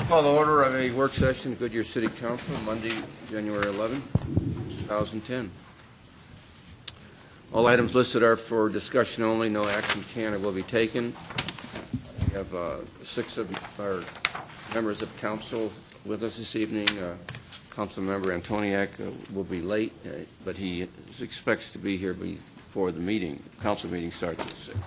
Call the order of a work session, Goodyear City Council, Monday, January 11, 2010. All items listed are for discussion only. No action can or will be taken. We have 6 of our members of council with us this evening. Council member Antoniak will be late, but he expects to be here before the meeting. Council meeting starts at 6.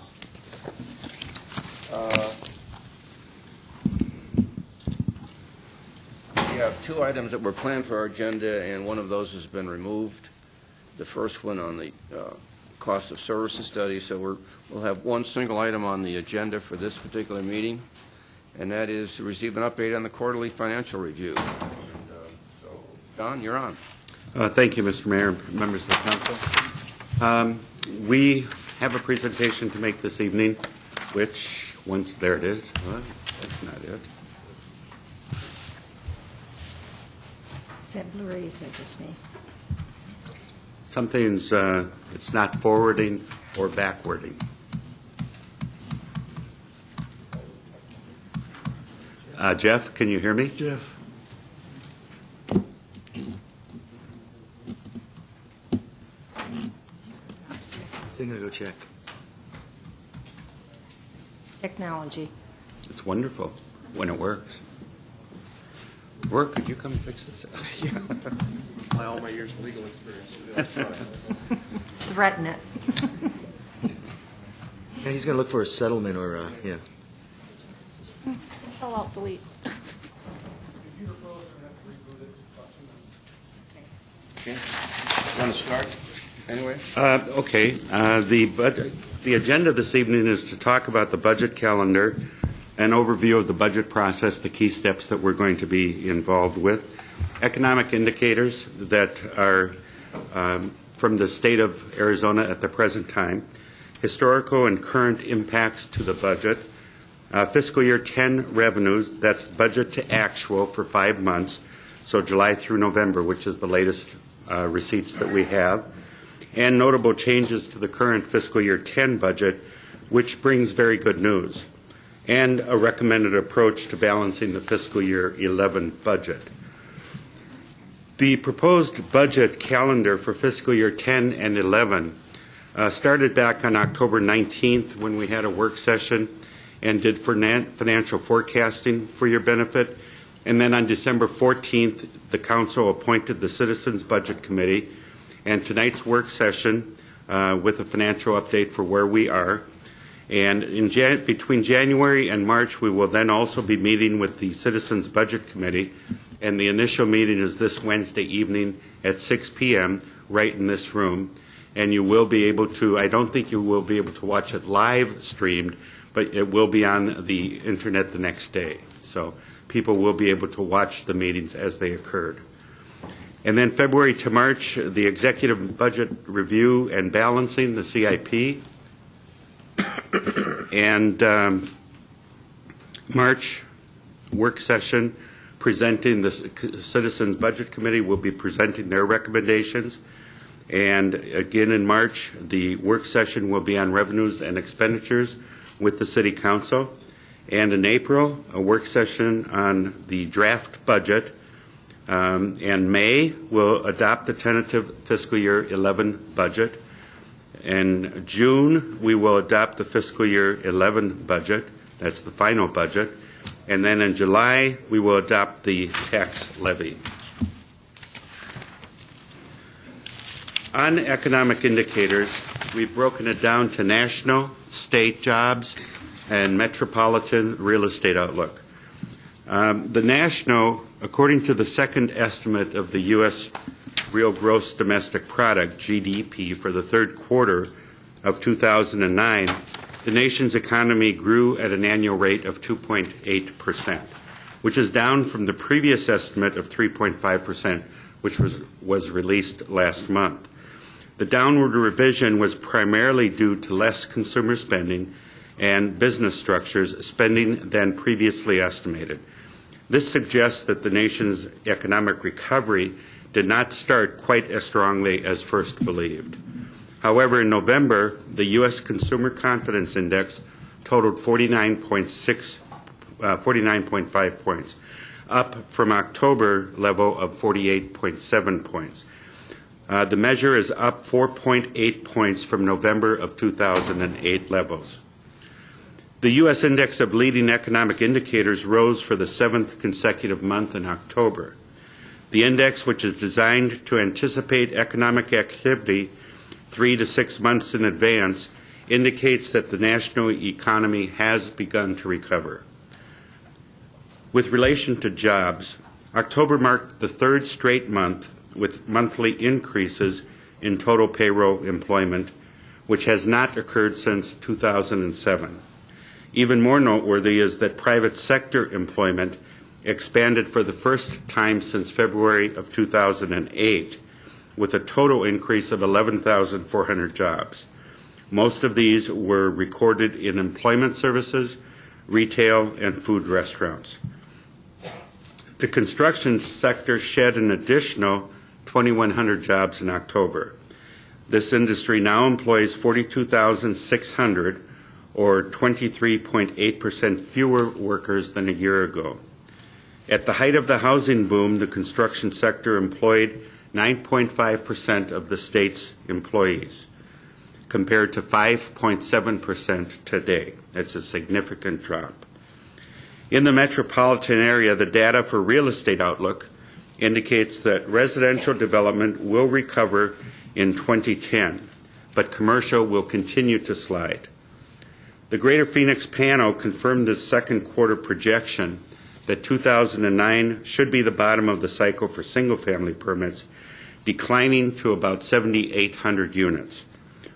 We have 2 items that were planned for our agenda, and one of those has been removed. The first one on the cost of services study. So we'll have one single item on the agenda for this particular meeting, and that is to receive an update on the quarterly financial review. So, Don, you're on. Thank you, Mr. Mayor, members of the council. We have a presentation to make this evening, which, once there it is. That's not it. Is that blurry? Is that just me? Something's, it's not forwarding or backwarding. Jeff, can you hear me? Jeff. I'm going to go check. Technology. It's wonderful when it works. Work, could you come fix this? Yeah. Apply all my years of legal experience. Threaten it. Yeah, he's going to look for a settlement or, yeah. Control Alt Delete. Okay. Want to start anyway? Okay. The agenda this evening is to talk about the budget calendar, an overview of the budget process, the key steps that we're going to be involved with, economic indicators that are from the state of Arizona at the present time, historical and current impacts to the budget, fiscal year 10 revenues, that's budget to actual for 5 months, so July through November, which is the latest receipts that we have, and notable changes to the current fiscal year 10 budget, which brings very good news, and a recommended approach to balancing the fiscal year 11 budget. The proposed budget calendar for fiscal year 10 and 11 started back on October 19th when we had a work session and did financial forecasting for your benefit. And then on December 14th, the Council appointed the Citizens Budget Committee, and tonight's work session with a financial update for where we are. And between January and March, we will then also be meeting with the Citizens Budget Committee, and the initial meeting is this Wednesday evening at 6 p.m. right in this room. And you will be able to, I don't think you will be able to watch it live streamed, but it will be on the internet the next day. So people will be able to watch the meetings as they occurred. And then February to March, the Executive Budget Review and Balancing, the CIP. And March work session presenting the Citizens Budget Committee will be presenting their recommendations. And again in March, the work session will be on revenues and expenditures with the City Council. And in April, a work session on the draft budget. And May, we'll adopt the tentative fiscal year 11 budget. In June, we will adopt the fiscal year 11 budget. That's the final budget. And then in July, we will adopt the tax levy. On economic indicators, we've broken it down to national, state jobs, and metropolitan real estate outlook. The national, according to the second estimate of the U.S. Real Gross Domestic Product, GDP, for the third quarter of 2009, the nation's economy grew at an annual rate of 2.8%, which is down from the previous estimate of 3.5%, which was released last month. The downward revision was primarily due to less consumer spending and business structures spending than previously estimated. This suggests that the nation's economic recovery did not start quite as strongly as first believed. However, in November, the U.S. Consumer Confidence Index totaled 49.5 points, up from October level of 48.7 points. The measure is up 4.8 points from November of 2008 levels. The U.S. Index of Leading Economic Indicators rose for the 7th consecutive month in October. The index, which is designed to anticipate economic activity 3 to 6 months in advance, indicates that the national economy has begun to recover. With relation to jobs, October marked the third straight month with monthly increases in total payroll employment, which has not occurred since 2007. Even more noteworthy is that private sector employment expanded for the first time since February of 2008, with a total increase of 11,400 jobs. Most of these were recorded in employment services, retail, and food restaurants. The construction sector shed an additional 2,100 jobs in October. This industry now employs 42,600, or 23.8% fewer workers than a year ago. At the height of the housing boom, the construction sector employed 9.5% of the state's employees, compared to 5.7% today. That's a significant drop. In the metropolitan area, the data for Real Estate Outlook indicates that residential development will recover in 2010, but commercial will continue to slide. The Greater Phoenix panel confirmed the second quarter projection that 2009 should be the bottom of the cycle for single-family permits, declining to about 7,800 units,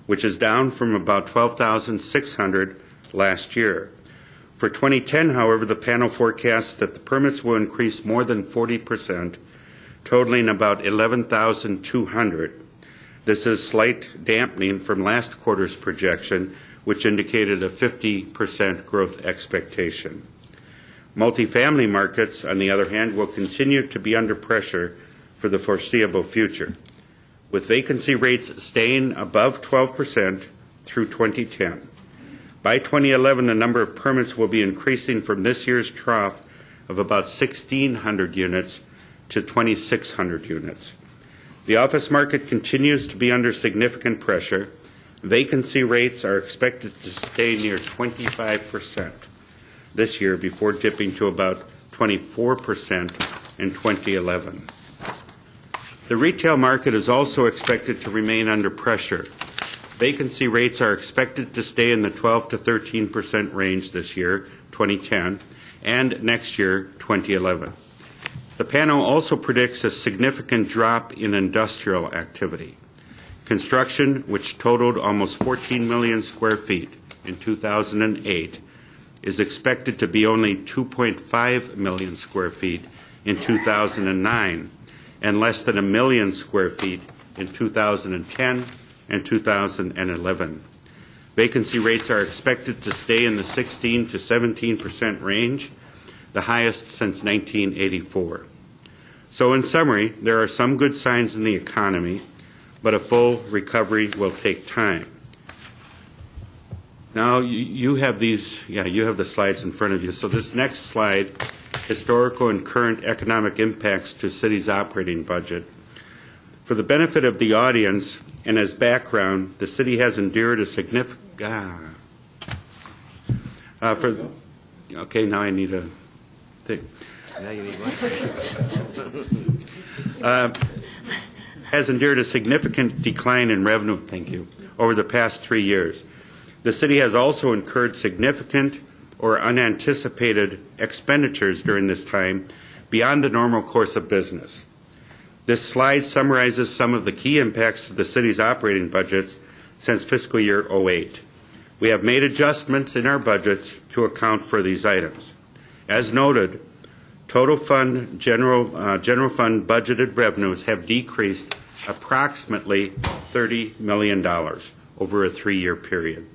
which is down from about 12,600 last year. For 2010, however, the panel forecasts that the permits will increase more than 40%, totaling about 11,200. This is slight dampening from last quarter's projection, which indicated a 50% growth expectation. Multifamily markets, on the other hand, will continue to be under pressure for the foreseeable future, with vacancy rates staying above 12% through 2010. By 2011, the number of permits will be increasing from this year's trough of about 1,600 units to 2,600 units. The office market continues to be under significant pressure. Vacancy rates are expected to stay near 25% this year before dipping to about 24% in 2011. The retail market is also expected to remain under pressure. Vacancy rates are expected to stay in the 12 to 13% range this year, 2010, and next year, 2011. The panel also predicts a significant drop in industrial activity. Construction, which totaled almost 14 million square feet in 2008, is expected to be only 2.5 million square feet in 2009 and less than 1 million square feet in 2010 and 2011. Vacancy rates are expected to stay in the 16 to 17% range, the highest since 1984. So in summary, there are some good signs in the economy, but a full recovery will take time. Now, you have these, you have the slides in front of you. So this next slide, historical and current economic impacts to city's operating budget. For the benefit of the audience and as background, the city has endured a significant, okay, now I need a thing. Now you need less. Has endured a significant decline in revenue, thank you, over the past 3 years. The city has also incurred significant or unanticipated expenditures during this time beyond the normal course of business. This slide summarizes some of the key impacts to the city's operating budgets since fiscal year 08. We have made adjustments in our budgets to account for these items. As noted, total fund general fund budgeted revenues have decreased approximately $30 million over a 3-year period.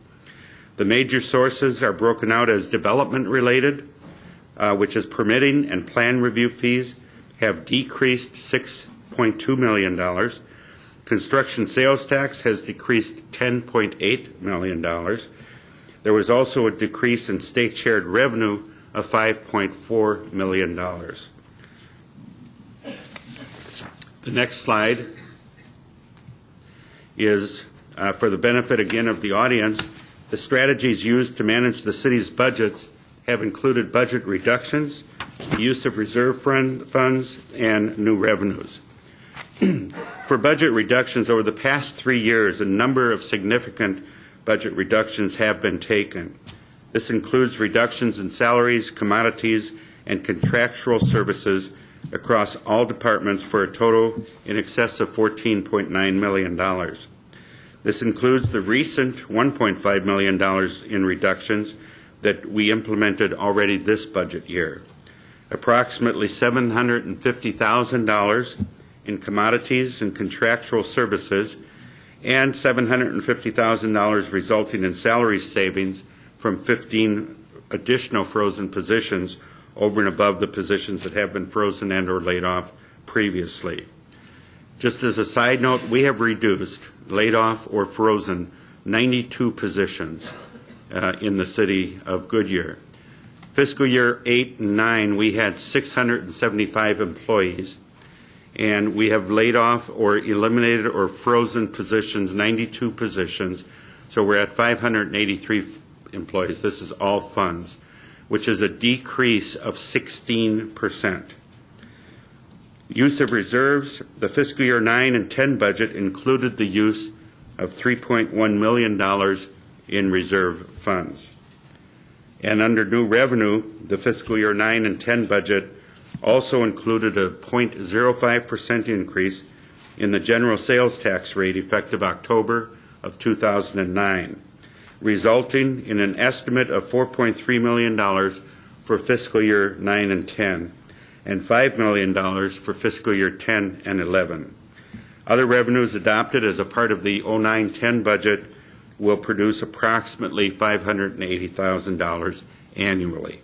The major sources are broken out as development-related, which is permitting and plan review fees have decreased $6.2 million. Construction sales tax has decreased $10.8 million. There was also a decrease in state shared revenue of $5.4 million. The next slide is for the benefit, again, of the audience. The strategies used to manage the city's budgets have included budget reductions, the use of reserve funds, and new revenues. For budget reductions over the past 3 years, a number of significant budget reductions have been taken. This includes reductions in salaries, commodities, and contractual services across all departments for a total in excess of $14.9 million. This includes the recent $1.5 million in reductions that we implemented already this budget year. Approximately $750,000 in commodities and contractual services, and $750,000 resulting in salary savings from 15 additional frozen positions over and above the positions that have been frozen and or laid off previously. Just as a side note, we have reduced, laid off, or frozen 92 positions in the city of Goodyear. Fiscal year 8 and 9, we had 675 employees, and we have laid off or eliminated or frozen positions, 92 positions, so we're at 583 employees. This is all funds, which is a decrease of 16%. Use of reserves, the fiscal year 9 and 10 budget included the use of $3.1 million in reserve funds. And under new revenue, the fiscal year 9 and 10 budget also included a 0.05% increase in the general sales tax rate effective October of 2009, resulting in an estimate of $4.3 million for fiscal year 9 and 10, and $5 million for fiscal year 10 and 11. Other revenues adopted as a part of the 09-10 budget will produce approximately $580,000 annually.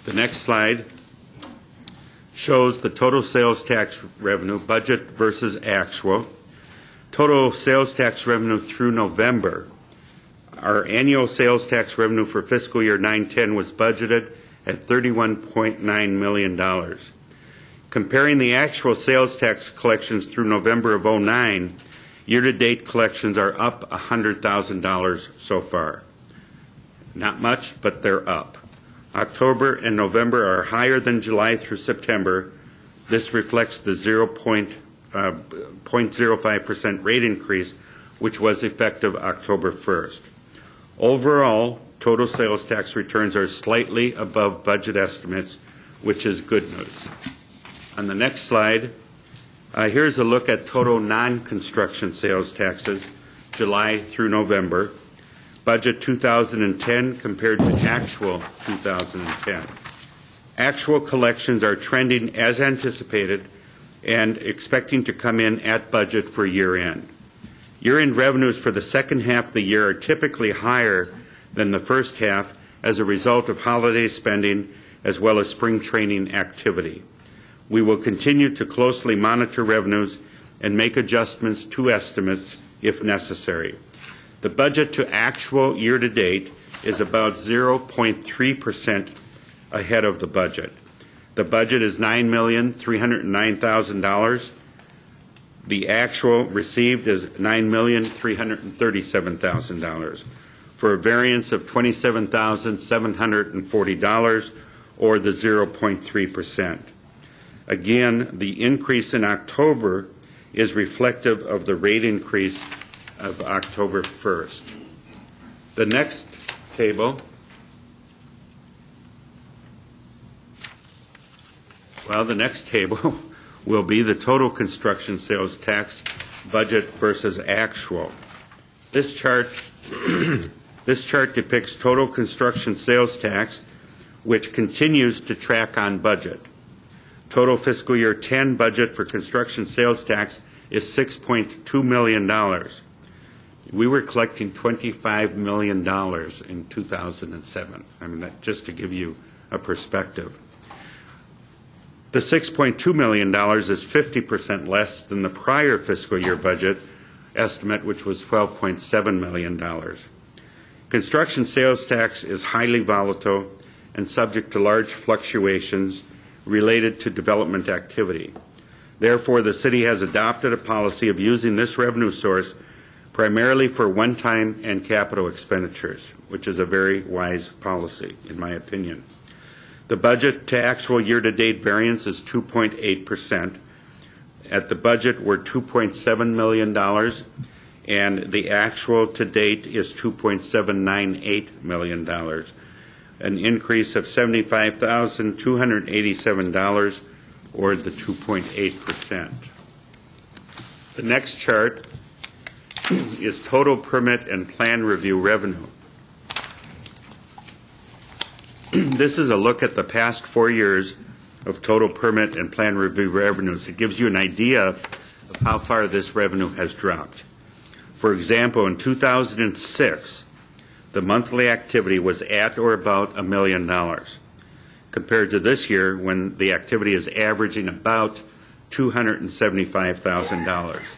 The next slide shows the total sales tax revenue, budget versus actual. Total sales tax revenue through November. Our annual sales tax revenue for fiscal year 9-10 was budgeted at $31.9 million. Comparing the actual sales tax collections through November of 09, year-to-date collections are up $100,000 so far. Not much, but they're up. October and November are higher than July through September. This reflects the 0.05% rate increase, which was effective October 1st. Overall, total sales tax returns are slightly above budget estimates, which is good news. On the next slide, here's a look at total non-construction sales taxes, July through November. Budget 2010 compared to actual 2010. Actual collections are trending as anticipated and expecting to come in at budget for year-end. Year-end revenues for the second half of the year are typically higher than the first half as a result of holiday spending as well as spring training activity. We will continue to closely monitor revenues and make adjustments to estimates if necessary. The budget to actual year-to-date is about 0.3% ahead of the budget. The budget is $9,309,000. The actual received is $9,337,000 for a variance of $27,740, or the 0.3%. Again, the increase in October is reflective of the rate increase of October 1st. The next table, will be the total construction sales tax budget versus actual. This chart depicts total construction sales tax, which continues to track on budget. Total fiscal year 10 budget for construction sales tax is $6.2 million. We were collecting $25 million in 2007. I mean, that, just to give you a perspective. The $6.2 million is 50% less than the prior fiscal year budget estimate, which was $12.7 million. Construction sales tax is highly volatile and subject to large fluctuations related to development activity. Therefore, the city has adopted a policy of using this revenue source primarily for one-time and capital expenditures, which is a very wise policy, in my opinion. The budget to actual year-to-date variance is 2.8%. At the budget, we're $2.7 million, and the actual to date is $2.798 million, an increase of $75,287, or the 2.8%. The next chart is total permit and plan review revenue. This is a look at the past 4 years of total permit and plan review revenues. It gives you an idea of how far this revenue has dropped. For example, in 2006, the monthly activity was at or about $1 million, compared to this year when the activity is averaging about $275,000.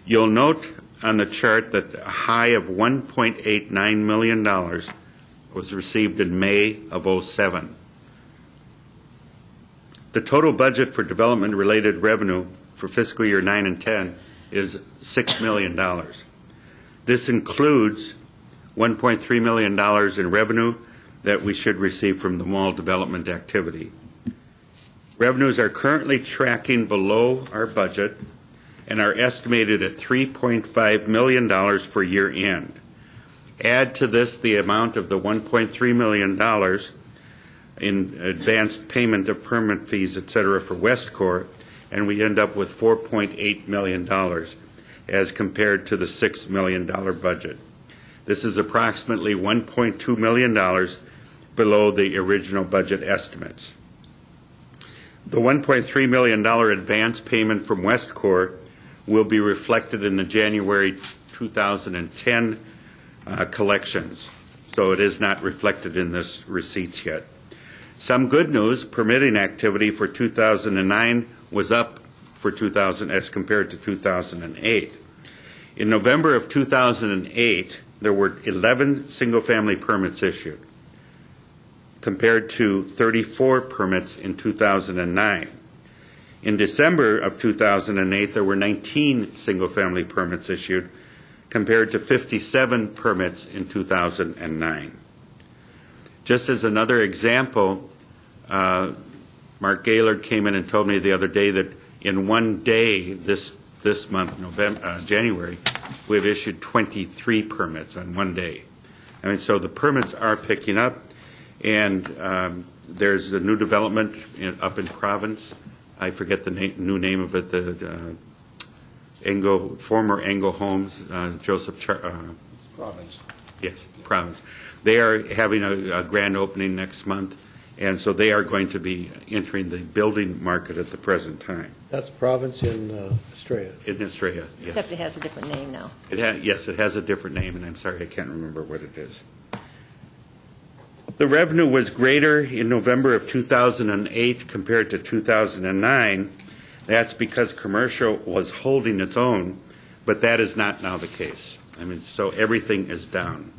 You'll note on the chart that a high of $1.89 million was received in May of 2007. The total budget for development-related revenue for fiscal year 9 and 10 is $6 million. This includes $1.3 million in revenue that we should receive from the mall development activity. Revenues are currently tracking below our budget and are estimated at $3.5 million for year end. Add to this the amount of the $1.3 million in advanced payment of permit fees, et cetera, for Westcor, and we end up with $4.8 million as compared to the $6 million budget. This is approximately $1.2 million below the original budget estimates. The $1.3 million advance payment from Westcor will be reflected in the January 2010 collections, so it is not reflected in this receipts yet. Some good news, permitting activity for 2009 was up for 2000 as compared to 2008. In November of 2008, there were 11 single-family permits issued, compared to 34 permits in 2009. In December of 2008, there were 19 single-family permits issued, compared to 57 permits in 2009. Just as another example, Mark Gaylord came in and told me the other day that in one day this month, January, we've issued 23 permits on one day. I mean, so the permits are picking up, and there's a new development up in Province. I forget the new name of it. The former Engel Homes, Province. Yes, Province. They are having a grand opening next month, and so they are going to be entering the building market at the present time. That's Province in Estrella. In Estrella, yes. Except it has a different name now. Yes, it has a different name, and I'm sorry, I can't remember what it is. The revenue was greater in November of 2008 compared to 2009. That's because commercial was holding its own, but that is not now the case. I mean, so everything is down.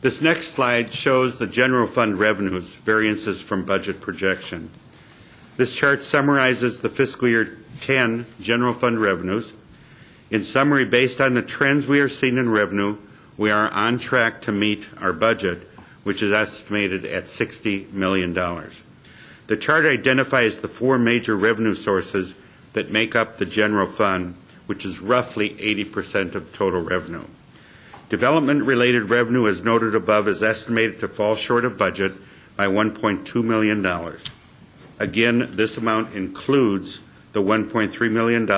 This next slide shows the general fund revenues, variances from budget projection. This chart summarizes the fiscal year 10 general fund revenues. In summary, based on the trends we are seeing in revenue, we are on track to meet our budget, which is estimated at $60 million. The chart identifies the four major revenue sources that make up the general fund, which is roughly 80% of total revenue. Development-related revenue, as noted above, is estimated to fall short of budget by $1.2 million. Again, this amount includes the $1.3 million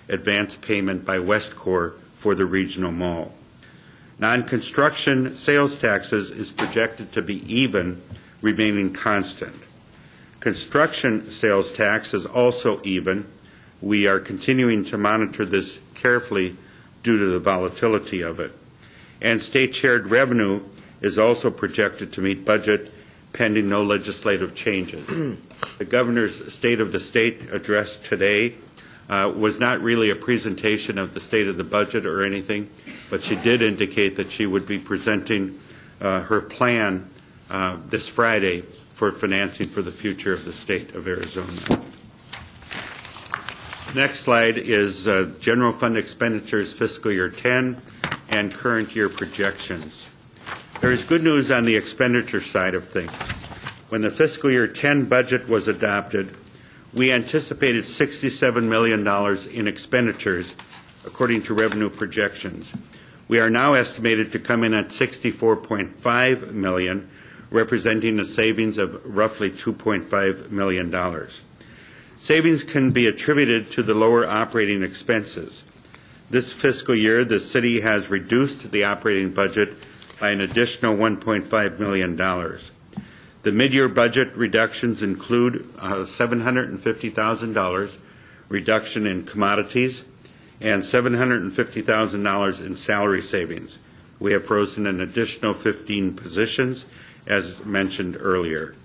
advance payment by Westcor for the regional mall. Non-construction sales taxes is projected to be even, remaining constant. Construction sales tax is also even. We are continuing to monitor this carefully due to the volatility of it. And state-shared revenue is also projected to meet budget pending no legislative changes. The governor's State of the State address today was not really a presentation of the state of the budget or anything, but she did indicate that she would be presenting her plan this Friday for financing for the future of the state of Arizona. Next slide is general fund expenditures fiscal year 10 and current year projections. There is good news on the expenditure side of things. When the fiscal year 10 budget was adopted, we anticipated $67 million in expenditures according to revenue projections. We are now estimated to come in at $64.5 million, representing a savings of roughly $2.5 million. Savings can be attributed to the lower operating expenses. This fiscal year, the city has reduced the operating budget by an additional $1.5 million. The mid-year budget reductions include $750,000 reduction in commodities and $750,000 in salary savings. We have frozen an additional 15 positions, as mentioned earlier.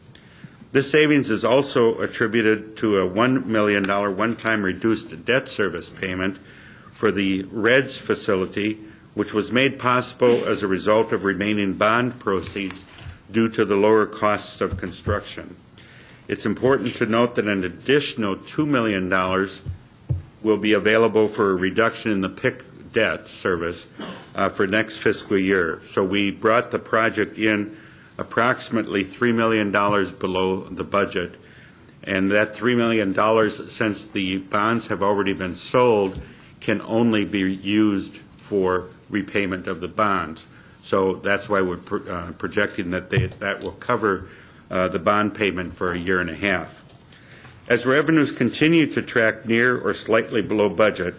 This savings is also attributed to a $1 million one-time reduced debt service payment for the REDS facility, which was made possible as a result of remaining bond proceeds due to the lower costs of construction. It's important to note that an additional $2 million will be available for a reduction in the PIC debt service for next fiscal year. So we brought the project in approximately $3 million below the budget, and that $3 million, since the bonds have already been sold, can only be used for repayment of the bonds. So that's why we're projecting that that will cover the bond payment for a year and a half. As revenues continue to track near or slightly below budget,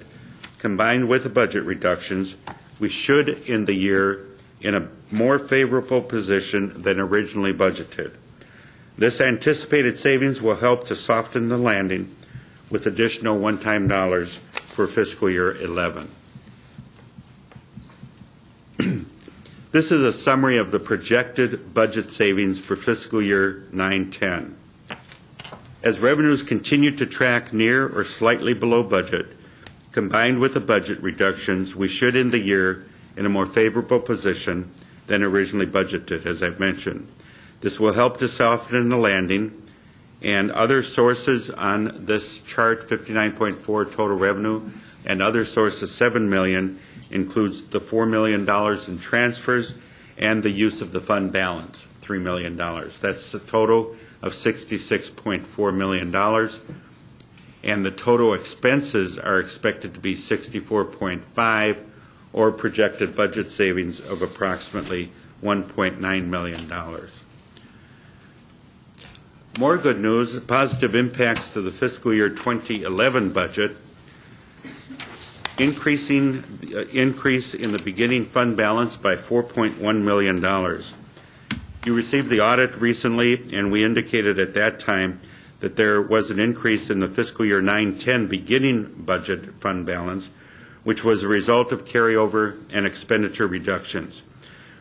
combined with the budget reductions, we should end the year in a more favorable position than originally budgeted. This anticipated savings will help to soften the landing with additional one-time dollars for fiscal year 11. This is a summary of the projected budget savings for fiscal year 9-10. As revenues continue to track near or slightly below budget, combined with the budget reductions, we should end the year in a more favorable position than originally budgeted, as I've mentioned. This will help to soften the landing, and other sources on this chart, 59.4 total revenue, and other sources, $7 million, includes the $4 million in transfers and the use of the fund balance, $3 million. That's a total of $66.4 million, and the total expenses are expected to be $64.5, or projected budget savings of approximately $1.9 million. More good news, positive impacts to the fiscal year 2011 budget. Increase in the beginning fund balance by $4.1 million. You received the audit recently, and we indicated at that time that there was an increase in the fiscal year 9-10 beginning budget fund balance, which was a result of carryover and expenditure reductions.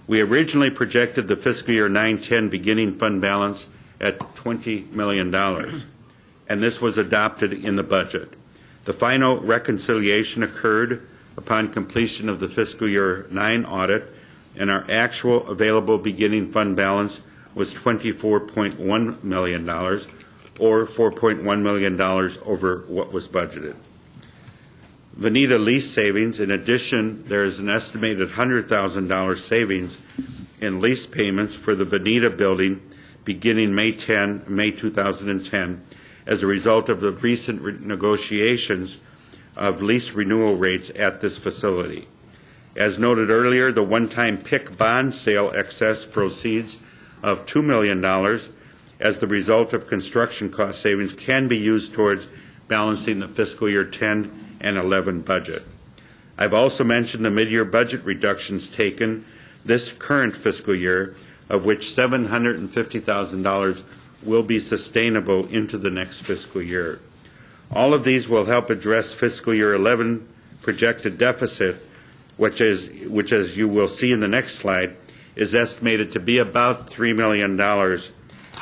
We originally projected the fiscal year 9-10 beginning fund balance at $20 million, and this was adopted in the budget. The final reconciliation occurred upon completion of the fiscal year 9 audit, and our actual available beginning fund balance was $24.1 million, or $4.1 million over what was budgeted. Veneta lease savings, in addition, there is an estimated $100,000 savings in lease payments for the Veneta building beginning May 2010, as a result of the recent negotiations of lease renewal rates at this facility. As noted earlier, the one-time PIC bond sale excess proceeds of $2 million as the result of construction cost savings can be used towards balancing the fiscal year 10 and 11 budget. I've also mentioned the mid-year budget reductions taken this current fiscal year, of which $750,000 will be sustainable into the next fiscal year. All of these will help address fiscal year 11 projected deficit, which as you will see in the next slide, is estimated to be about $3 million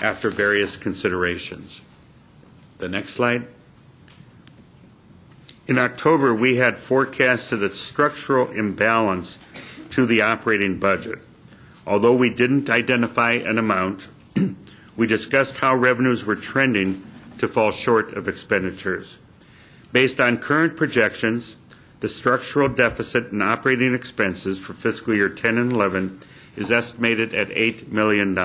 after various considerations. The next slide. In October, we had forecasted a structural imbalance to the operating budget. Although we didn't identify an amount, we discussed how revenues were trending to fall short of expenditures. Based on current projections, the structural deficit in operating expenses for fiscal year 10 and 11 is estimated at $8 million,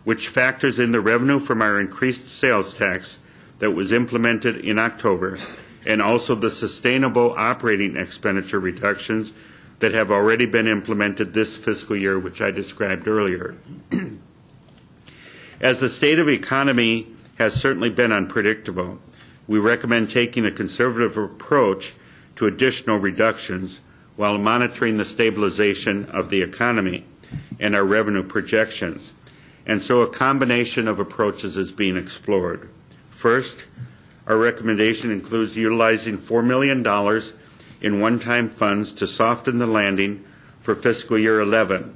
which factors in the revenue from our increased sales tax that was implemented in October, and also the sustainable operating expenditure reductions that have already been implemented this fiscal year, which I described earlier. As the state of the economy has certainly been unpredictable, we recommend taking a conservative approach to additional reductions while monitoring the stabilization of the economy and our revenue projections. And so a combination of approaches is being explored. First, our recommendation includes utilizing $4 million in one-time funds to soften the landing for fiscal year 11,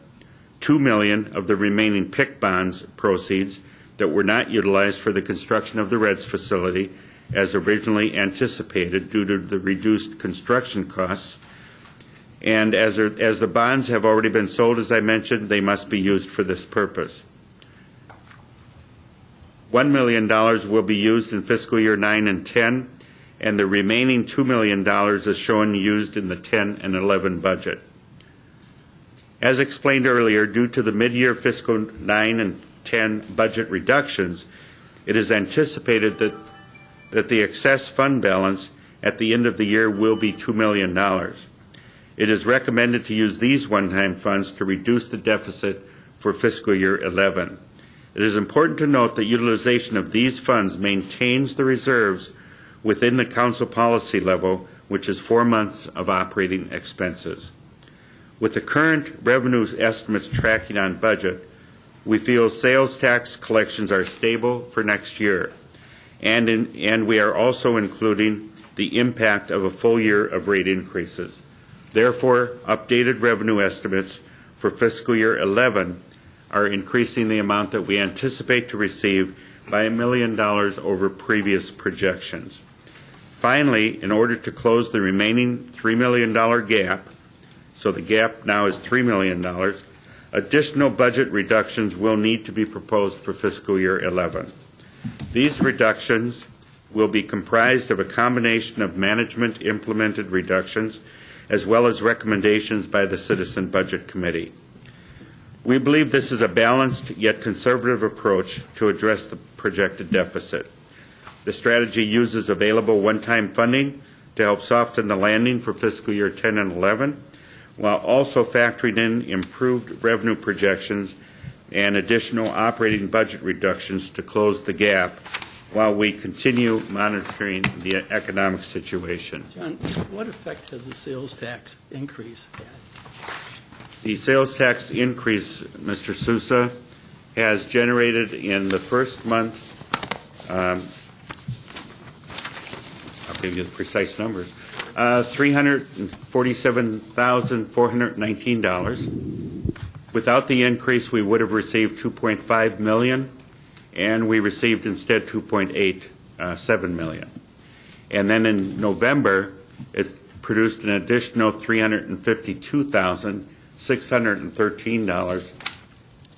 $2 million of the remaining PIC bonds proceeds that were not utilized for the construction of the REDS facility as originally anticipated due to the reduced construction costs. And as the bonds have already been sold, as I mentioned, they must be used for this purpose. $1 million will be used in fiscal year 9 and 10, and the remaining $2 million is shown used in the 10 and 11 budget. As explained earlier, due to the mid-year fiscal 9 and 10 budget reductions, it is anticipated that the excess fund balance at the end of the year will be $2 million. It is recommended to use these one-time funds to reduce the deficit for fiscal year 11. It is important to note that utilization of these funds maintains the reserves within the council policy level, which is 4 months of operating expenses. With the current revenues estimates tracking on budget, we feel sales tax collections are stable for next year, and we are also including the impact of a full year of rate increases. Therefore, updated revenue estimates for fiscal year 11 are increasing the amount that we anticipate to receive by $1 million over previous projections. Finally, in order to close the remaining $3 million gap, so the gap now is $3 million, additional budget reductions will need to be proposed for fiscal year 11. These reductions will be comprised of a combination of management-implemented reductions as well as recommendations by the Citizen Budget Committee. We believe this is a balanced yet conservative approach to address the projected deficit. The strategy uses available one-time funding to help soften the landing for fiscal year 10 and 11, while also factoring in improved revenue projections and additional operating budget reductions to close the gap while we continue monitoring the economic situation. John, what effect has the sales tax increase had? The sales tax increase, Mr. Sousa, has generated in the first month, I'll give you the precise numbers, $347,419. Without the increase, we would have received $2.5 million, and we received instead $2.87 million. And then in November, it's produced an additional $352,613.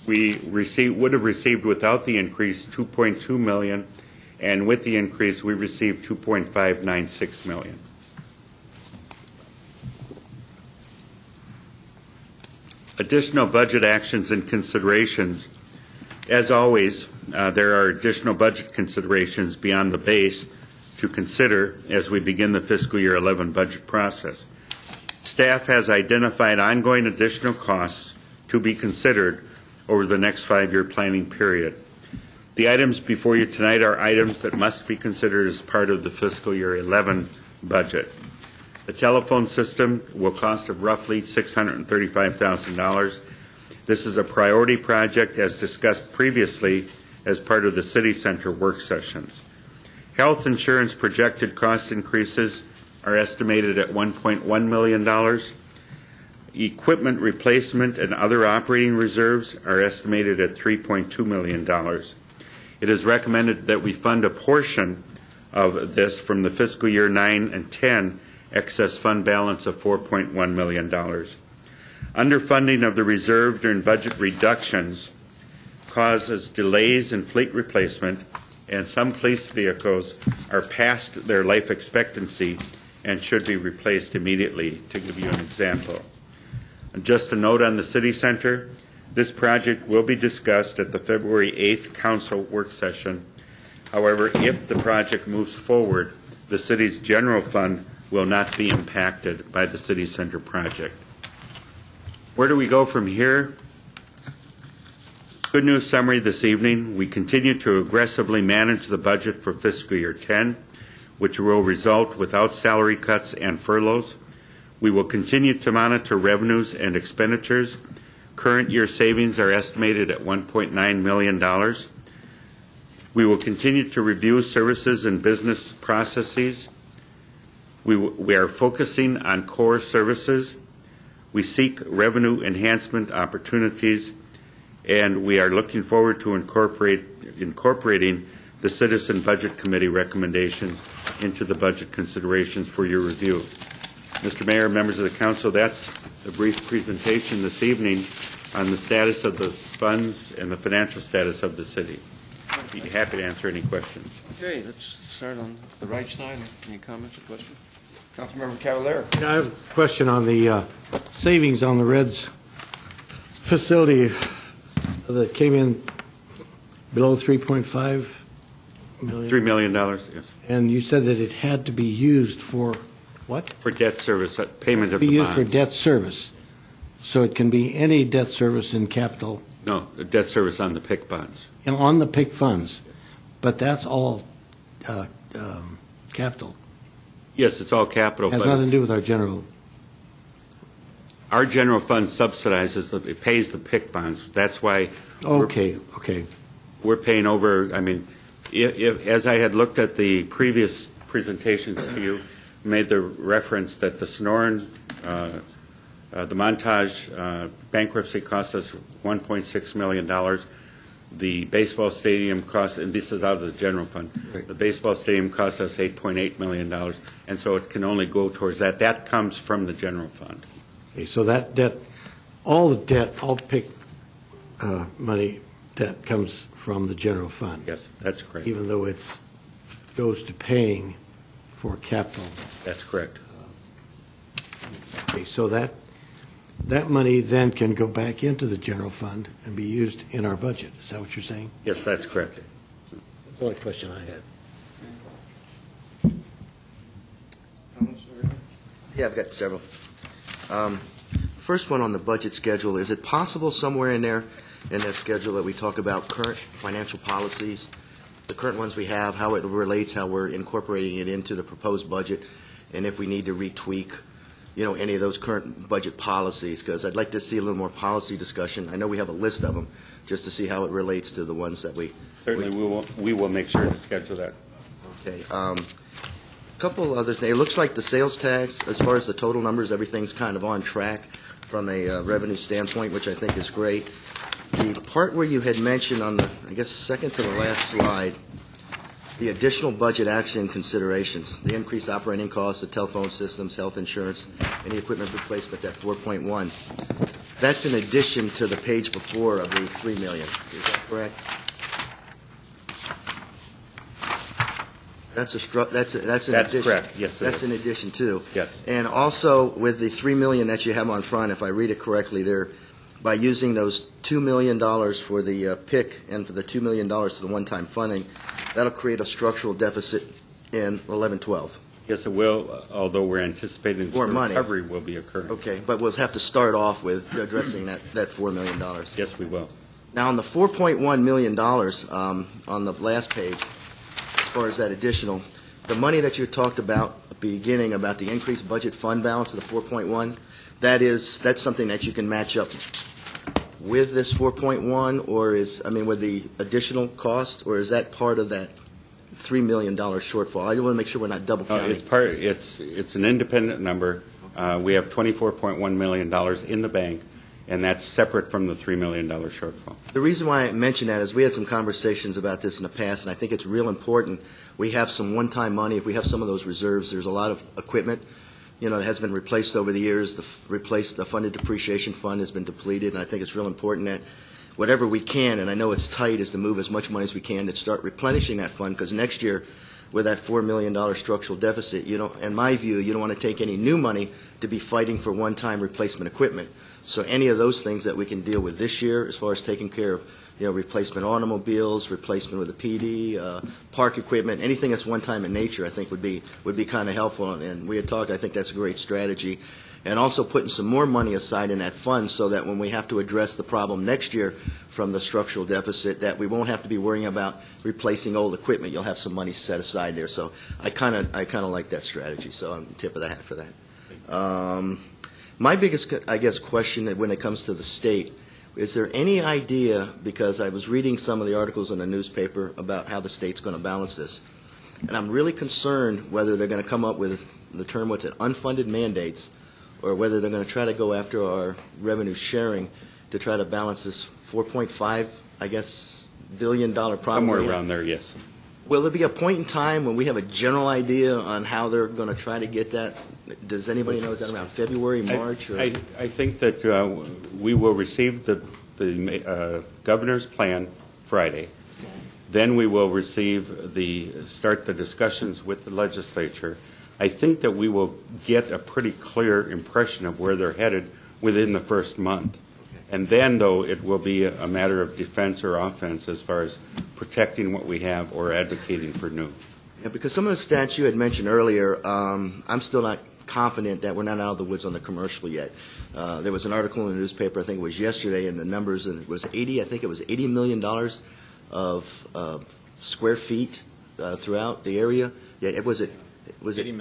We would have received without the increase $2.2 million, and with the increase we received $2.596 million. Additional budget actions and considerations. As always, there are additional budget considerations beyond the base to consider as we begin the fiscal year 11 budget process. Staff has identified ongoing additional costs to be considered over the next 5-year planning period. The items before you tonight are items that must be considered as part of the fiscal year 11 budget. The telephone system will cost roughly $635,000. This is a priority project as discussed previously as part of the City Center work sessions. Health insurance projected cost increases are estimated at $1.1 million. Equipment replacement and other operating reserves are estimated at $3.2 million. It is recommended that we fund a portion of this from the fiscal year 9 and 10 excess fund balance of $4.1 million. Underfunding of the reserve during budget reductions causes delays in fleet replacement and some police vehicles are past their life expectancy and should be replaced immediately, to give you an example. And just a note on the city center, this project will be discussed at the February 8th council work session. However, if the project moves forward, the city's general fund will not be impacted by the city center project. Where do we go from here? Good news summary this evening. We continue to aggressively manage the budget for fiscal year 10, which will result without salary cuts and furloughs. We will continue to monitor revenues and expenditures. Current year savings are estimated at $1.9 million. We will continue to review services and business processes. We are focusing on core services. We seek revenue enhancement opportunities, and we are looking forward to incorporating the Citizen Budget Committee recommendations into the budget considerations for your review. Mr. Mayor, members of the council, that's a brief presentation this evening on the status of the funds and the financial status of the city. I'd be happy to answer any questions. Okay, let's start on the right side. Any comments or questions? Councilmember Cavalier. I have a question on the savings on the Reds facility that came in below $3.5 million. $3 million, yes. And you said that it had to be used for what? For debt service, payment of Be the used for bonds. debt service. So it can be any debt service in capital No, debt service on the PIC bonds. and on the PIC funds, but that's all capital. Yes, it's all capital, Has but nothing to do with our general. our general fund subsidizes, it pays the PIC bonds. That's why Okay. we're paying over, I mean, as I had looked at the previous presentations to you, made the reference that the Sonoran, the Montage bankruptcy cost us $1.6 million. The baseball stadium cost, and this is out of the general fund, Right. the baseball stadium cost us $8.8 million, and so it can only go towards that. That comes from the general fund. Okay, so that debt, all PIC money, debt comes from the general fund. Yes, that's correct. Even though it goes to paying for capital. That's correct. Okay, so that money then can go back into the general fund and be used in our budget. Is that what you're saying? Yes, that's correct. That's the only question I had. Comments? Yeah, I've got several. First one on the budget schedule, is it possible somewhere in there, in that schedule, that we talk about current financial policies, the current ones we have, how it relates, how we're incorporating it into the proposed budget, and if we need to retweak, any of those current budget policies? Because I'd like to see a little more policy discussion. I know we have a list of them, just to see how it relates to the ones that we... Certainly, we will make sure to schedule that. Okay. Couple other things. It looks like the sales tax, as far as the total numbers, everything's kind of on track from a revenue standpoint, which I think is great. The part where you had mentioned on the, I guess, second to the last slide, the additional budget action considerations, the increased operating costs, the telephone systems, health insurance, any equipment replacement, that 4.1. That's in addition to the page before of the $3 million. Is that correct? That's an addition. correct. Yes, it That's is. in addition too. Yes. And also with the $3 million that you have on front, if I read it correctly, there, by using those $2 million for the PIC and for the $2 million to the one-time funding, that'll create a structural deficit in 11-12. Yes, it will, although we're anticipating More money. recovery will be occurring. Okay, but we'll have to start off with addressing that $4 million. Yes, we will. Now, on the $4.1 million on the last page, as far as that additional, the money that you talked about at the beginning about the increased budget fund balance of the 4.1, that's something that you can match up with this 4.1, or with the additional cost, or is that part of that $3 million shortfall? I want to make sure we're not double counting. It's an independent number. We have $24.1 million in the bank, and that's separate from the $3 million shortfall. The reason why I mention that is we had some conversations about this in the past, and I think it's real important. We have some one-time money. If we have some of those reserves, there's a lot of equipment, that has been replaced over the years. The funded depreciation fund has been depleted, and I think it's real important that whatever we can, and I know it's tight, is to move as much money as we can to start replenishing that fund, because next year, with that $4 million structural deficit, you don't, in my view, you don't want to take any new money to be fighting for one-time replacement equipment. So any of those things that we can deal with this year, as far as taking care of, replacement automobiles, replacement with the PD, park equipment, anything that's one-time in nature, I think would be kind of helpful. And we had talked, I think that's a great strategy. And also putting some more money aside in that fund so that when we have to address the problem next year from the structural deficit, that we won't have to be worrying about replacing old equipment. You'll have some money set aside there. So I kind of like that strategy. So I'm tip of the hat for that. My biggest, I guess, question when it comes to the state, is there any idea, because I was reading some of the articles in the newspaper about how the state's going to balance this, and I'm really concerned whether they're going to come up with the term, what's it, unfunded mandates, or whether they're going to try to go after our revenue sharing to try to balance this $4.5, I guess, billion problem. Somewhere around there, yes. Will there be a point in time when we have a general idea on how they're going to try to get that? Does anybody know? Is that around February, March? Or? I think that we will receive the governor's plan Friday. Then we will start the discussions with the legislature. I think that we will get a pretty clear impression of where they're headed within the first month. And then, though, it will be a matter of defense or offense as far as protecting what we have or advocating for new. Yeah, because some of the stats you had mentioned earlier, I'm still not confident that we're not out of the woods on the commercial yet. There was an article in the newspaper, I think it was yesterday, and the numbers, and it was $80 million of square feet throughout the area. Yeah, it was 80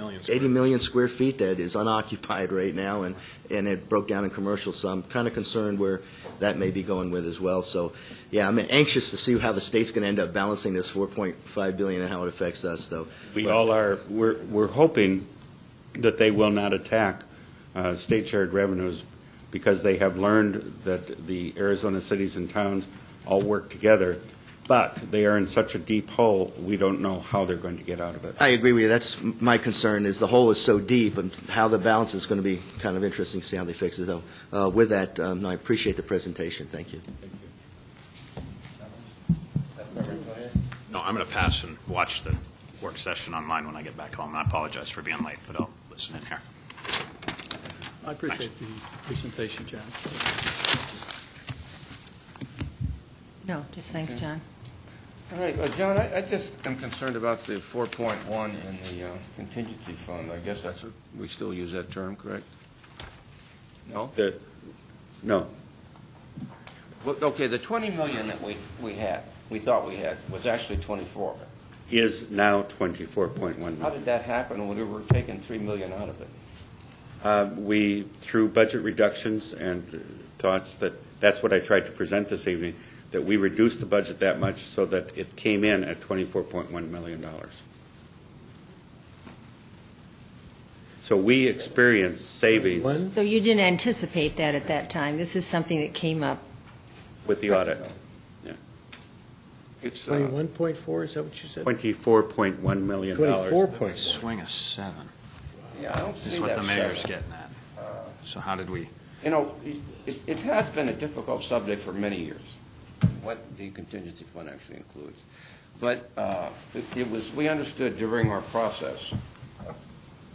million square feet that is unoccupied right now, and it broke down in commercial. So I'm kind of concerned where that may be going with as well. So, yeah, I'm anxious to see how the state's going to end up balancing this $4.5 billion and how it affects us, though. We all are. We're hoping that they will not attack state shared revenues, because they have learned that the Arizona cities and towns all work together. But they are in such a deep hole, we don't know how they're going to get out of it. I agree with you. That's my concern, is the hole is so deep, and how the balance is going to be kind of interesting to see how they fix it, though. With that, I appreciate the presentation. Thank you. No, I'm going to pass and watch the work session online when I get back home. I apologize for being late, but I'll listen in here. I appreciate the presentation, John. No, just thanks, John. All right, John, I just am concerned about the 4.1 in the contingency fund. I guess we still use that term, correct? No? No. Well, okay, the 20 million that we thought we had, was actually 24. Is now 24.1 million. How did that happen when we were taking 3 million out of it? We, through budget reductions and thoughts that's what I tried to present this evening, that we reduced the budget that much so that it came in at $24.1 million. So we experienced savings So you didn't anticipate that at that time? This is something that came up? with the audit. Yeah. It's 21.4, is that what you said? $24.1 million. 24.4. Swing of 7. Yeah, I don't see That's what that the mayor's 7. getting at. So how did we? You know, it has been a difficult subject for many years, what the contingency fund actually includes. But we understood during our process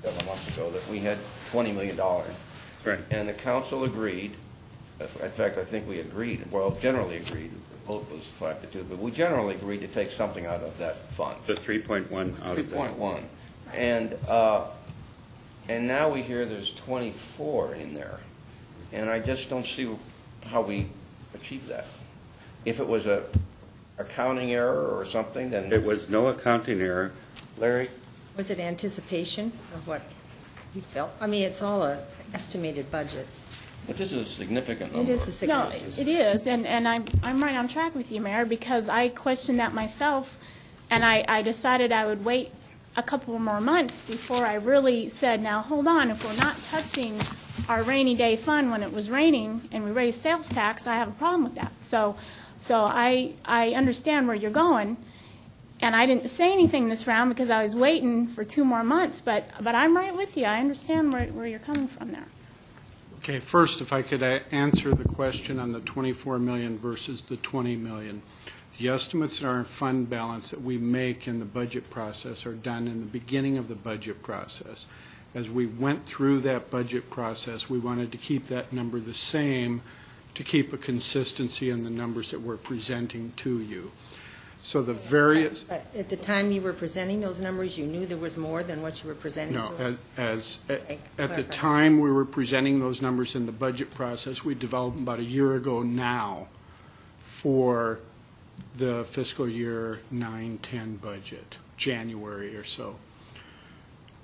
several months ago that we had $20 million. Right. And the council agreed. In fact, I think we agreed, well, generally agreed. The vote was 5-2, but we generally agreed to take something out of that fund. The 3.1 out of that. 3.1. And now we hear there's 24 in there. And I just don't see how we achieve that. If it was a accounting error or something, then... It was no accounting error. Larry? Was it anticipation of what you felt? I mean, it's all an estimated budget. But this is a significant number. It is a No, significant. it is, and I'm right on track with you, Mayor, because I questioned that myself, and I decided I would wait a couple more months before I really said, now, hold on, if we're not touching our rainy day fund when it was raining and we raised sales tax, I have a problem with that. So I understand where you're going, and I didn't say anything this round because I was waiting for 2 more months, but I'm right with you. I understand where you're coming from there. Okay, first, if I could answer the question on the 24 million versus the 20 million. The estimates in our fund balance that we make in the budget process are done in the beginning of the budget process. As we went through that budget process, we wanted to keep that number the same to keep a consistency in the numbers that we're presenting to you. So the various... But at the time you were presenting those numbers, you knew there was more than what you were presenting to us? No, at the time we were presenting those numbers in the budget process, we developed them about a year ago now for the fiscal year 9-10 budget, January or so.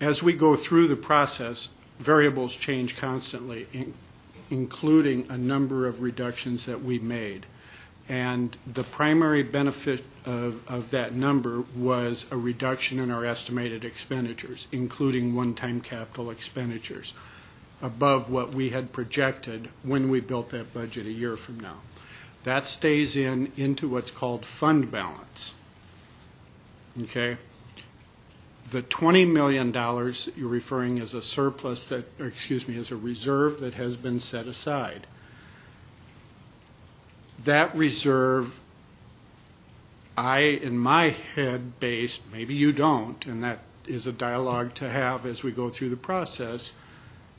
As we go through the process, variables change constantly, including a number of reductions that we made. And the primary benefit of that number was a reduction in our estimated expenditures, including one-time capital expenditures, above what we had projected when we built that budget a year from now. That stays into what's called fund balance. Okay? The $20 million you're referring as a surplus that, or excuse me, as a reserve that has been set aside. That reserve, in my head based, maybe you don't, and that is a dialogue to have as we go through the process,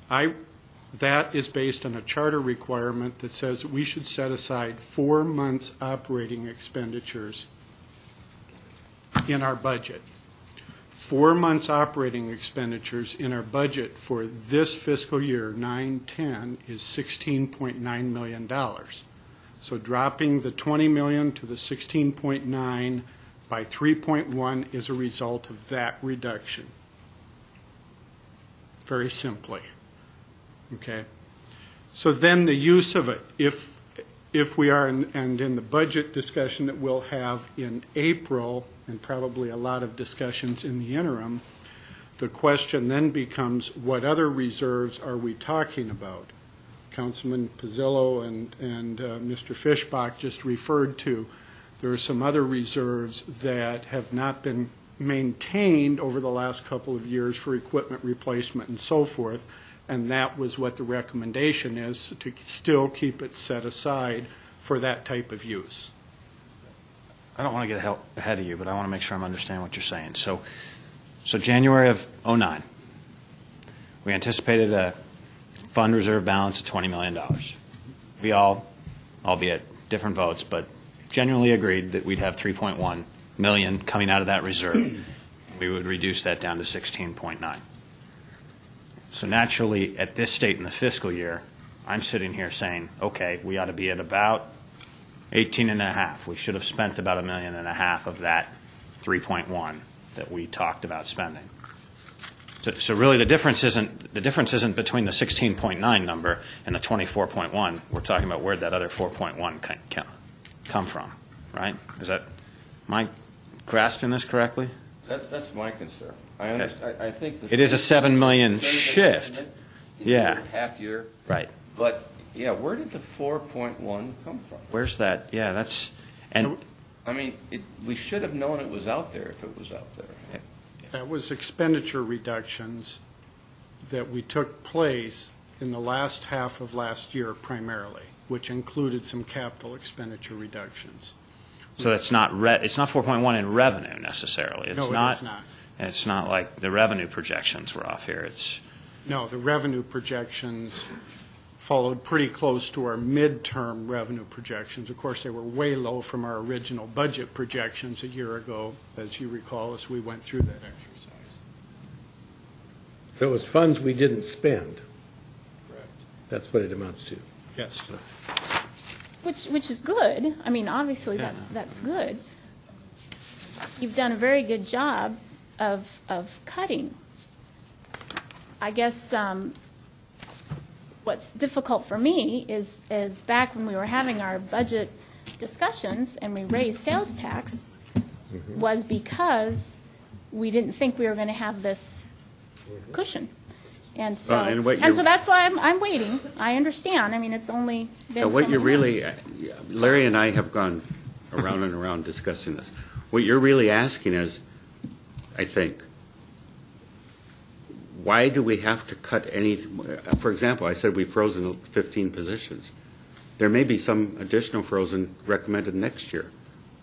that is based on a charter requirement that says we should set aside 4 months operating expenditures in our budget. 4 months operating expenditures in our budget for this fiscal year, 9-10, is $16.9 million. So dropping the 20 million to the 16.9 by 3.1 is a result of that reduction. Very simply. Okay. So then the use of it, if we are, and in the budget discussion that we'll have in April, and probably a lot of discussions in the interim, the question then becomes, what other reserves are we talking about? Councilman Pizzillo and Mr. Fischbach just referred to. There are some other reserves that have not been maintained over the last couple of years for equipment replacement and so forth, and that was what the recommendation is, to still keep it set aside for that type of use. I don't want to get ahead of you, but I want to make sure I'm understanding what you're saying. So January of 2009, we anticipated a fund reserve balance of $20 million. We all, albeit different votes, but generally agreed that we'd have 3.1 million coming out of that reserve. We would reduce that down to 16.9. So naturally, at this state in the fiscal year, I'm sitting here saying, okay, we ought to be at about 18.5. We should have spent about $1.5 million of that 3.1 that we talked about spending. So really, the difference isn't between the 16.9 number and the 24.1. We're talking about where that other 4.1 come from, right? Am I grasping this correctly? That's my concern. I think it is a $7 million shift. Yeah. Half year. Right. But yeah, where did the 4.1 come from? Where's that? Yeah, that's and. I mean, we should have known it was out there if it was out there. That was expenditure reductions that we took place in the last half of last year primarily, which included some capital expenditure reductions. So it's not 4.1 in revenue necessarily. It's no, it is not. It's not like the revenue projections were off here. No, the revenue projections followed pretty close to our midterm revenue projections. Of course, they were way low from our original budget projections a year ago, as you recall, as we went through that exercise. It was funds we didn't spend. Correct. That's what it amounts to. Yes. Which is good. I mean, obviously, that's good. You've done a very good job of cutting. I guess what's difficult for me is back when we were having our budget discussions and we raised sales tax was because we didn't think we were going to have this cushion. And so, so that's why I'm waiting. I understand. I mean, it's only been what you're really, months. Larry and I have gone around and around discussing this. What you're really asking is, I think, why do we have to cut any, for example, I said we've frozen 15 positions. There may be some additional frozen recommended next year.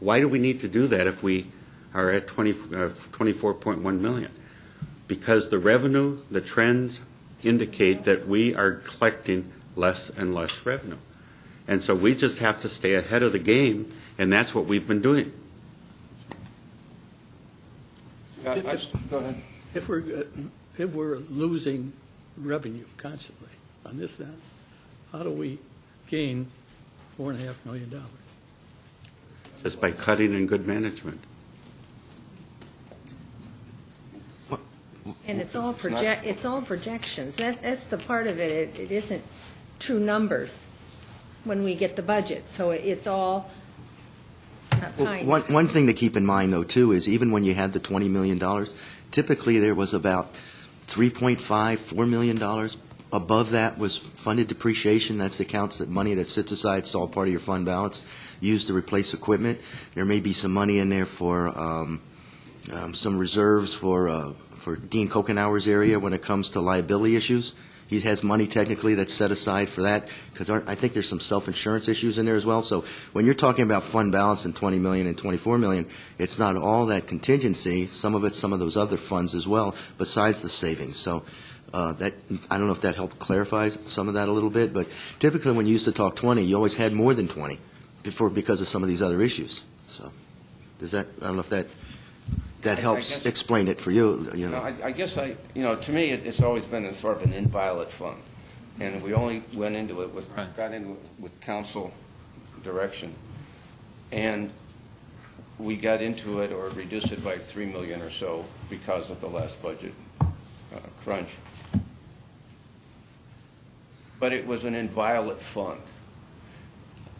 Why do we need to do that if we are at 24.1 million? Because the revenue, the trends indicate that we are collecting less and less revenue. And so we just have to stay ahead of the game, and that's what we've been doing. Go ahead. If we're losing revenue constantly on this end, how do we gain $4.5 million? Just by cutting in good management. And it's all projections. That's the part of it. It isn't true numbers when we get the budget. So it's all kind of. One thing to keep in mind, though, too, is even when you had the $20 million, typically there was about $3.5, $4 million. Above that was funded depreciation. That's the accounts that money that sits aside. It's all part of your fund balance, used to replace equipment. There may be some money in there for some reserves for Dean Kokenauer's area when it comes to liability issues. He has money technically that's set aside for that because I think there's some self-insurance issues in there as well. So when you're talking about fund balance and $20 million and $24 million, it's not all that contingency. Some of it's some of those other funds as well besides the savings. So that I don't know if that helped clarify some of that a little bit, but typically when you used to talk 20, you always had more than 20 because of some of these other issues. So does that, I don't know if that helps explain it for you. I guess to me, it's always been a sort of an inviolate fund. And we only went into it got into it with council direction. And we got into it or reduced it by $3 million or so because of the last budget crunch. But it was an inviolate fund.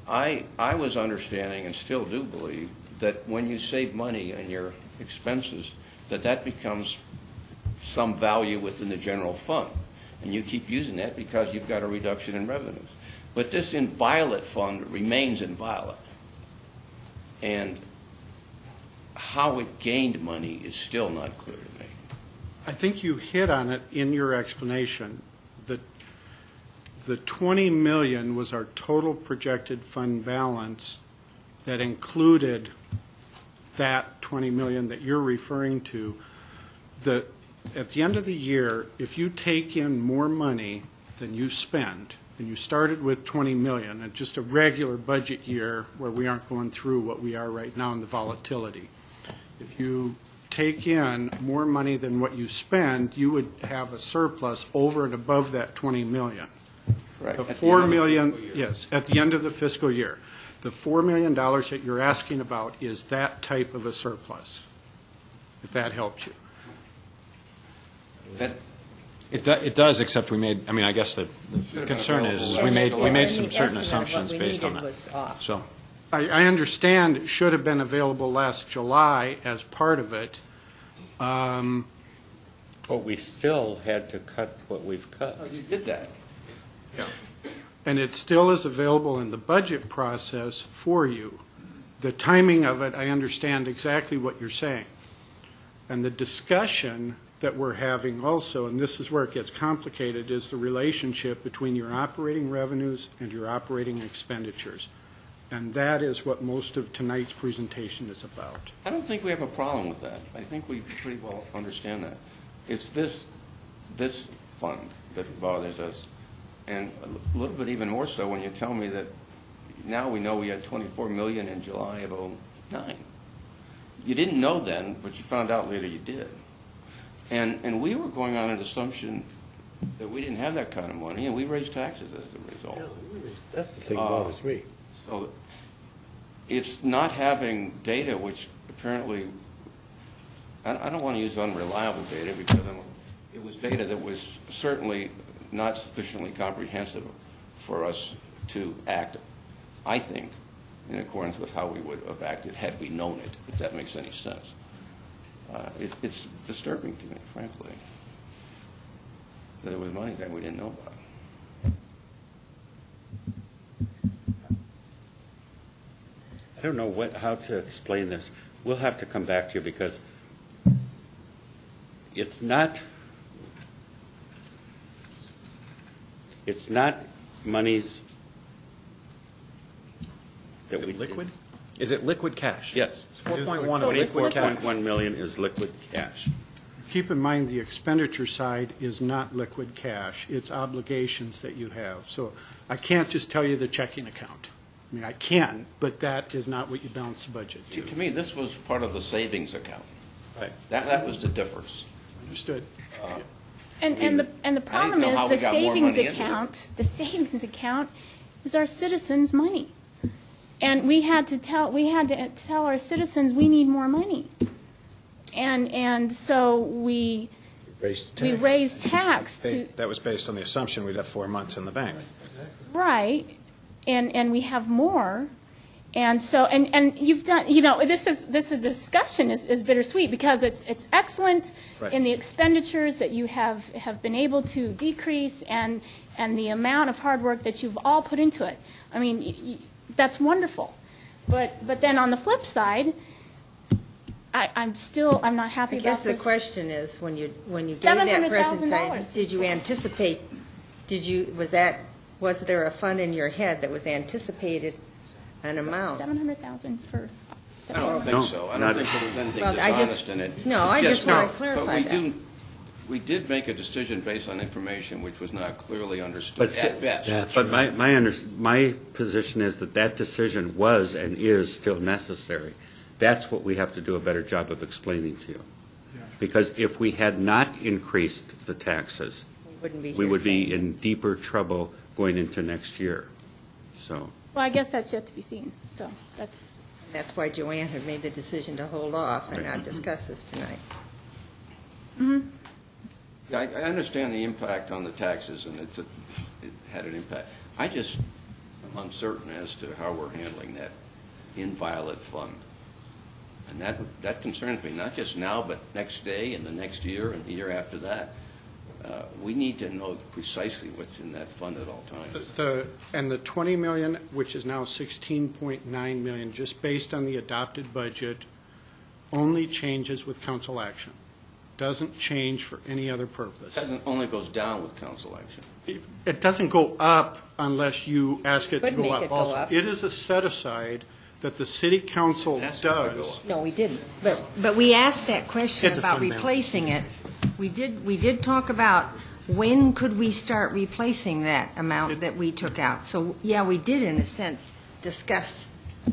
I was understanding and still do believe that when you save money on your expenses, that becomes some value within the general fund. And you keep using that because you've got a reduction in revenues. But this inviolate fund remains inviolate. And how it gained money is still not clear to me. I think you hit on it in your explanation. The $20 million was our total projected fund balance that included that $20 million that you're referring to. At the end of the year, if you take in more money than you spend, and you started with $20 million, and just a regular budget year where we aren't going through what we are right now in the volatility, if you take in more money than what you spend, you would have a surplus over and above that $20 million. Right. The $4 million, yes, at the end of the fiscal year. The $4 million that you're asking about is that type of a surplus, if that helps you. It does, except we made, I guess the concern is we made some certain assumptions based on that. So I understand it should have been available last July as part of it. But we still had to cut what we've cut. Oh, you did that. Yeah. And it still is available in the budget process for you. The timing of it, I understand exactly what you're saying. And the discussion that we're having also, and this is where it gets complicated, is the relationship between your operating revenues and your operating expenditures. And that is what most of tonight's presentation is about. I don't think we have a problem with that. I think we pretty well understand that. It's this fund that bothers us. And a little bit even more so when you tell me that now we know we had $24 million in July of 2009. You didn't know then, but you found out later you did. And we were going on an assumption that we didn't have that kind of money, and we raised taxes as a result. That's the thing that bothers me. So it's not having data, which apparently, I don't want to use unreliable data because it was data that was certainly not sufficiently comprehensive for us to act, I think, in accordance with how we would have acted had we known it, if that makes any sense. It's disturbing to me, frankly, that it was money that we didn't know about. I don't know how to explain this. We'll have to come back to you because it's not It's not monies that we Liquid? Is it liquid cash? Yes. It's 4.1 So of it's liquid cash. 24.1 million is liquid cash. Keep in mind, the expenditure side is not liquid cash. It's obligations that you have. So I can't just tell you the checking account. I mean, I can, but that is not what you balance the budget to. To me, this was part of the savings account. Right. That was the difference. Understood. And the problem know is how the we got more savings money into it. account, the savings account is our citizens' money. And we had to tell our citizens we need more money. And so we raised tax to, That was based on the assumption we'd have 4 months in the bank. right, and we have more. And so, and you've done, this discussion is bittersweet because it's excellent Right. in the expenditures that you have been able to decrease and the amount of hard work that you've all put into it. I mean, that's wonderful. But then on the flip side, I'm not happy I about guess this. the question is, when you gave that $700,000 presentation, did you anticipate, was there a fund in your head that was anticipated an amount? 700,000 for I don't September. think so. I don't think there was anything Well, I just- dishonest in it. No, I just want to clarify But that. we did make a decision based on information which was not clearly understood But at best. But my position is that decision was and is still necessary. That's what we have to do a better job of explaining to you. Because if we had not increased the taxes, we would be in deeper trouble going into next year. So, Well, I guess that's yet to be seen, so that's, That's why Joanne had made the decision to hold off and not discuss this tonight. Yeah, I understand the impact on the taxes, and it had an impact. I just am uncertain as to how we're handling that inviolate fund. And that concerns me, not just now, but next day and the next year and the year after that. We need to know precisely what's in that fund at all times. And the 20 million, which is now 16.9 million, just based on the adopted budget, only changes with council action. Doesn't change for any other purpose. That only goes down with council action. It doesn't go up unless you ask it to Could go make up it go also. up. It is a set-aside that the city council That's gotta go does. up. No, we didn't. But we asked that question It's a about fund balance. replacing it. We did talk about when could we start replacing that amount that we took out. So, yeah, we did, in a sense, discuss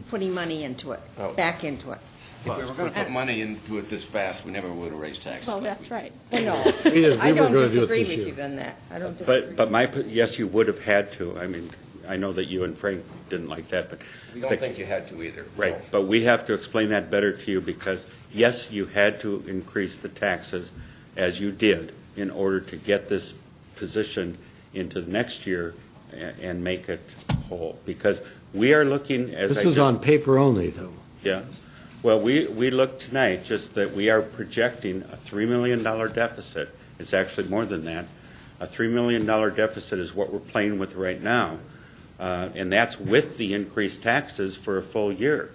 putting money into it, Oh. back into it. If we were going to put money into it this fast, we never would have raised taxes. well, that's right. Well, no, We were I don't gonna do it disagree this with year. you on that. I don't disagree. but yes, you would have had to. I mean, I know that you and Frank didn't like that, but. We don't think you had to either. Right, but we have to explain that better to you because, yes, you had to increase the taxes as you did in order to get this position into the next year and make it whole. Because we are looking, as I This just. is on paper only, though. Yeah. Well, we looked tonight, just that we are projecting a $3 million deficit. It's actually more than that. A $3 million deficit is what we're playing with right now. And that's with the increased taxes for a full year.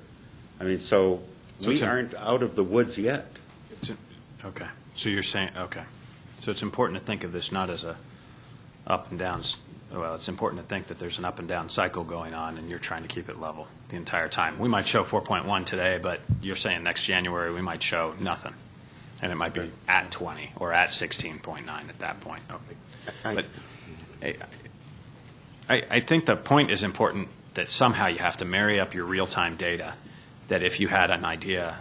I mean, so So we it's a- aren't out of the woods yet. Okay, so you're saying, okay. So it's important to think of this not as a up and down, well, it's important to think that there's an up and down cycle going on, and you're trying to keep it level the entire time. We might show 4.1 today, but you're saying next January we might show nothing, and it might be at 20 or at 16.9 at that point. Okay. But I think the point is important that somehow you have to marry up your real-time data, that if you had an idea